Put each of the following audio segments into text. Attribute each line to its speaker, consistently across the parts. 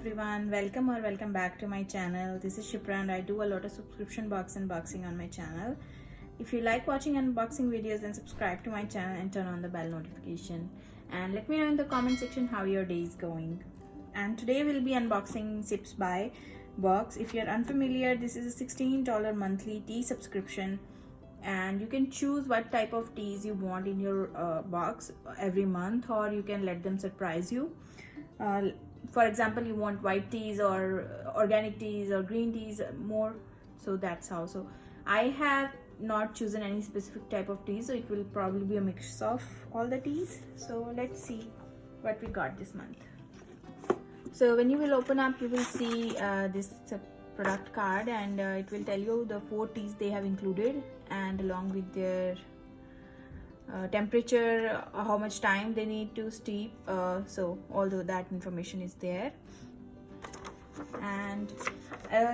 Speaker 1: everyone, welcome back to my channel. This is Shipra and I do a lot of subscription box unboxing on my channel. If you like watching unboxing videos, then subscribe to my channel and turn on the bell notification, and let me know in the comment section how your day is going. And today we'll be unboxing Sips by Box. If you're unfamiliar, this is a $16 monthly tea subscription, and you can choose what type of teas you want in your box every month, or you can let them surprise you. For example, you want white teas or organic teas or green teas more, so that's how. So I have not chosen any specific type of tea, so it will probably be a mix of all the teas. So let's see what we got this month. So when you will open up, you will see this product card, and it will tell you the 4 teas they have included, and along with their temperature, how much time they need to steep, so all that information is there. And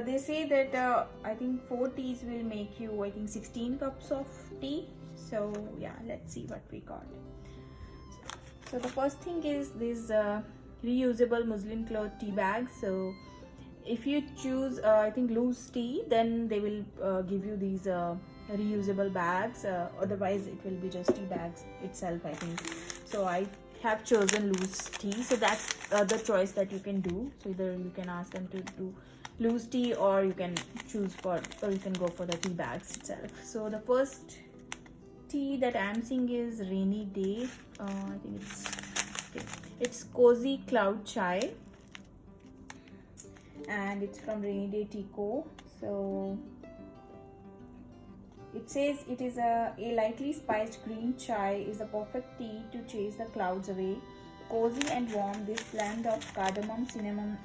Speaker 1: they say that I think 4 teas will make you, I think, 16 cups of tea. So yeah, let's see what we got. So the first thing is this reusable muslin cloth tea bag. So if you choose I think loose tea, then they will give you these reusable bags, otherwise it will be just tea bags itself, I think. So I have chosen loose tea, so that's the choice that you can do. So either you can ask them to do loose tea, or you can go for the tea bags itself. So the first tea that I'm seeing is Rainy Day. I think it's Cozy Cloud Chai, and it's from Rainy Day Tea Co. So it says it is a lightly spiced green chai is a perfect tea to chase the clouds away. Cozy and warm, this blend of cardamom, cinnamon,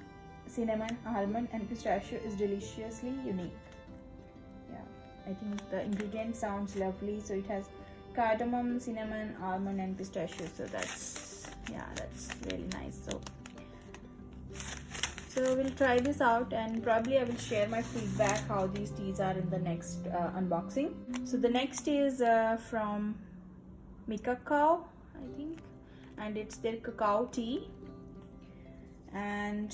Speaker 1: almond and pistachio is deliciously unique. Yeah, I think the ingredient sounds lovely. So it has cardamom, cinnamon, almond and pistachio. So that's really nice. So we'll try this out, and probably I will share my feedback how these teas are in the next unboxing. So the next is from Mikakao, I think, and it's their cacao tea. And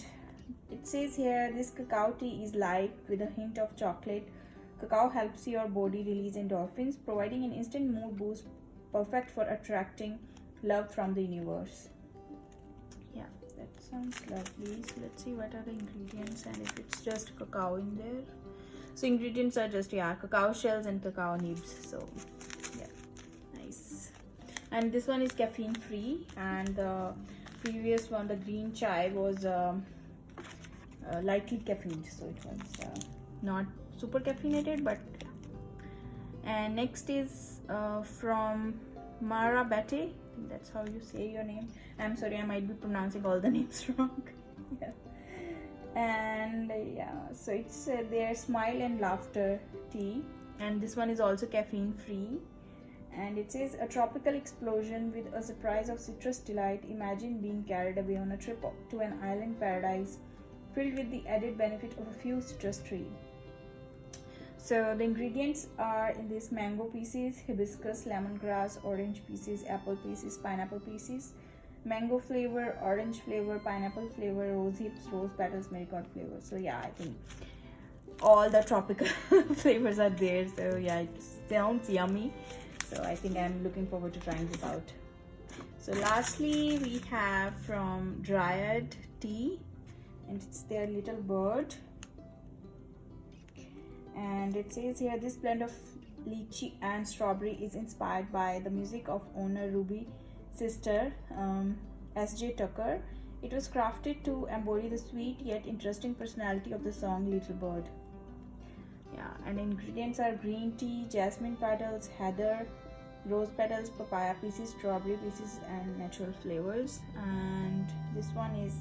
Speaker 1: it says here this cacao tea is light with a hint of chocolate. Cacao helps your body release endorphins, providing an instant mood boost, perfect for attracting love from the universe. Yeah, that sounds lovely. So let's see what are the ingredients, and if it's just cacao in there. So ingredients are just cacao shells and cacao nibs. So yeah, nice. And this one is caffeine free, and the previous one, the green chai, was lightly caffeined, so it was not super caffeinated. But and next is from Mara Bate. I think that's how you say your name. I'm sorry, I might be pronouncing all the names wrong. Yeah. And yeah, so it's their Smile and Laughter tea, and this one is also caffeine free. And it says a tropical explosion with a surprise of citrus delight. Imagine being carried away on a trip to an island paradise filled with the added benefit of a few citrus trees. So the ingredients are in this: mango pieces, hibiscus, lemongrass, orange pieces, apple pieces, pineapple pieces, mango flavor, orange flavor, pineapple flavor, rose hips, rose petals, marigold flavor. So yeah, I think all the tropical flavors are there. So yeah, it sounds yummy. So I think I'm looking forward to trying this out. So lastly, we have from Dryad Tea, and it's their Little Bird. And it says here this blend of lychee and strawberry is inspired by the music of owner Ruby sister S.J. Tucker. It was crafted to embody the sweet yet interesting personality of the song Little Bird. Yeah, and ingredients are green tea, jasmine petals, heather, rose petals, papaya pieces, strawberry pieces and natural flavors. And this one is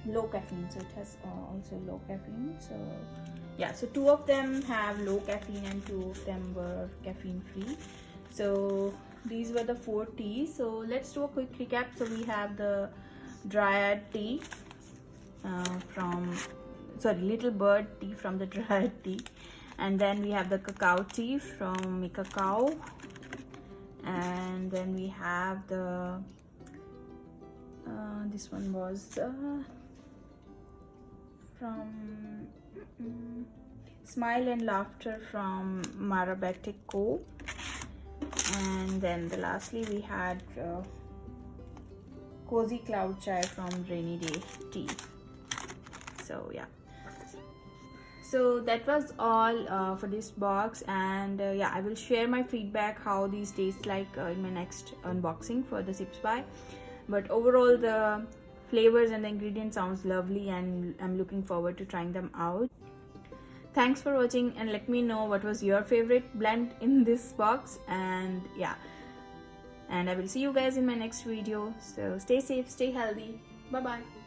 Speaker 1: low caffeine, so it has also low caffeine. So yeah, so 2 of them have low caffeine and 2 of them were caffeine free. So these were the 4 teas. So let's do a quick recap. So we have the Dryad tea Little Bird tea from the Dryad tea, and then we have the cacao tea from Mikakao, and then we have the this one was from Smile and Laughter from Mara Bete Co. And then lastly we had Cozy Cloud Chai from Rainy Day Tea. So yeah, so that was all for this box, and yeah, I will share my feedback how these taste like in my next unboxing for the Sips by. But overall the flavors and the ingredients sounds lovely, and I'm looking forward to trying them out. Thanks for watching, and let me know what was your favorite blend in this box. And yeah, and I will see you guys in my next video. So stay safe, stay healthy. Bye bye.